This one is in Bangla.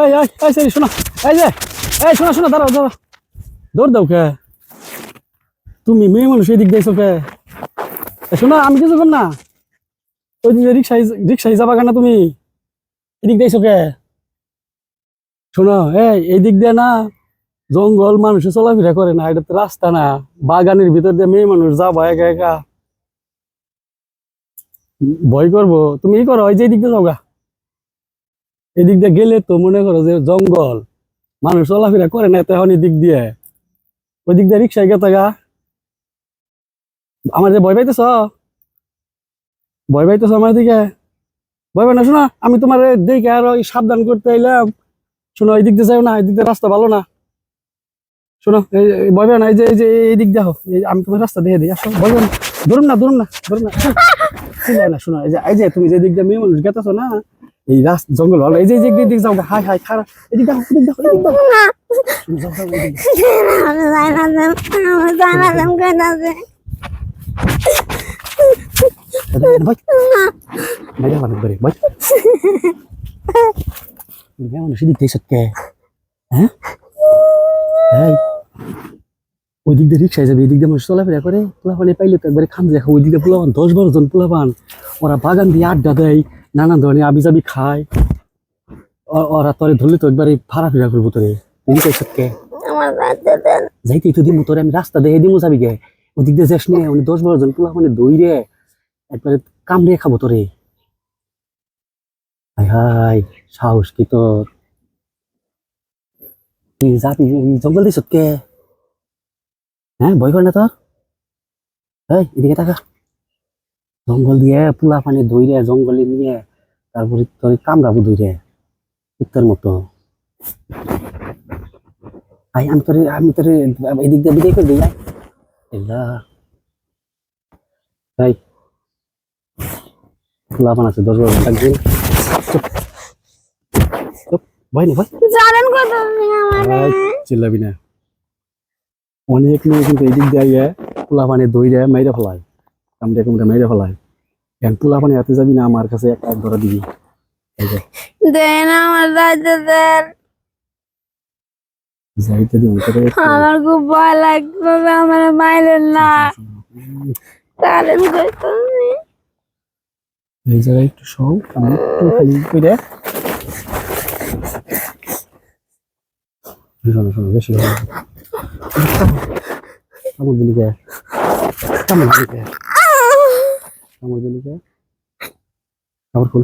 এই এই এই সেই শোনো, এই যে এই শোনো শোনো, দাঁড়াও দাঁড়াও, দৌড় দাও কে? তুমি মেয়ে মানুষ এদিক দিয়েছো কে? শোনো, আমি কিছু কর না, ওই দিকে রিক্সায় রিক্সায় যাবা কেন তুমি? এদিক দিয়েছো কে? শোনো, এই দিক দিয়ে না জঙ্গল, মানুষে চলাফেরা করে না, এটা তো রাস্তা না। বাগানের ভিতর দিয়ে মেয়ে মানুষ যাবা একা একা, ভয় করবো? তুমি ই করো, ওই যে এদিক দিয়ে যাও গা। এদিক দিয়ে গেলে তো মনে করো যে জঙ্গল, মানুষ চলাফেরা করে না, তখন এদিক দিয়ে ওই দিক দিয়ে রিক্সায় গেতা গা। আমার যে ভয় পাইতেছ, ভয় পাইতেছ আমার দিকে? ভয় পাই না, শোনো, আমি তোমার দেখে আর ওই সাবধান করতে এলাম। শোনো, এই দিক দিয়ে যাও না, এই দিক দিয়ে রাস্তা ভালো না। শোনো, ভয় পাই না, এই যে এই দিক দেখো, আমি তোমার রাস্তা দেখে দিই, আসো, ভয় পাই না। ধরুন না, ধরুন না, ধরুন না, না। শোনো, এই যে তুমি যে দিক দিয়ে মেয়ে মানুষ গেতেছো না, এই রাস্তা জঙ্গল ভালো, এই যে এই দিক যাও, হাই হাই খারাপ, এদিক দেখো, এদিক দেখো, এদিক দেখো। শোনো, যাও, যাও, এদিক দেখো। ভাই, ভাই, আমার ধরে, ভাই, মেয়ে মানুষ এদিক দিয়ে কে? হ্যাঁ, এই ওই দিক দিয়ে রিক্সায় যাবে, এই দিক দিয়ে মানুষ চলাফেরা করে, পোলাপানি পাইলে তো একবারে খাম দেখা। ওই দিক দিয়ে পোলাপান 10-12 জন পোলাপান, ওরা বাগান দিয়ে আড্ডা দেয়, নানান ধরনের আবিজাবি খায়। ওরা তোরে ধরলে তো একবারে ফাড়াফিরা করবো তোরে। এদিকে কে? যাইতেই তো দিমু তোরে, আমি রাস্তা দেখে দিমু, যাবি গে? ওই দিক দিয়ে যাস নে, উনি 10-12 জন পোলাপানি দইরে একবারে কামড়ে খাবো তোরে। হাই হাই, সাহস কি তোর? তুই যাবি জঙ্গল দিস কে? হ্যাঁ, ভয় করে না তোর? এই এদিকে টাকা, জঙ্গল দিয়ে পোলা পানি ধইরে জঙ্গলে নিয়ে তারপরে তোর কামড়াবো ধইরে কুত্তার মতো। আই আমি তোরে এদিক দিয়ে বিদায় করে দিই। এলা ভাই, পোলা পান আছে 10-12 থাকবেন। চুপ চুপ, ভয় নেই, ভয়। চিল্লাবি না। অনেক মেয়ে কিন্তু এদিক দিয়ে পোলা পানি ধইরে মাইরে ফেলায়, কামড়ে কামড়ে মাইরে ফেলায়। এখন পোলা পানি হাতে যাবি না, আমার কাছে একটা ধরা দিবি। দেন আমার রাজা দেন, যাইতে দিন তোরে। আমার খুব ভয় লাগবে, আমার মাইলেন না, কারেন্ট কইতো এই জায়গায় একটু সব আমি একটু খালি করে শোনো শোনো, বেশি কামড় দিলি কে? কামড় দিলি কে? কামড় দিলি কে? কামড় খুল।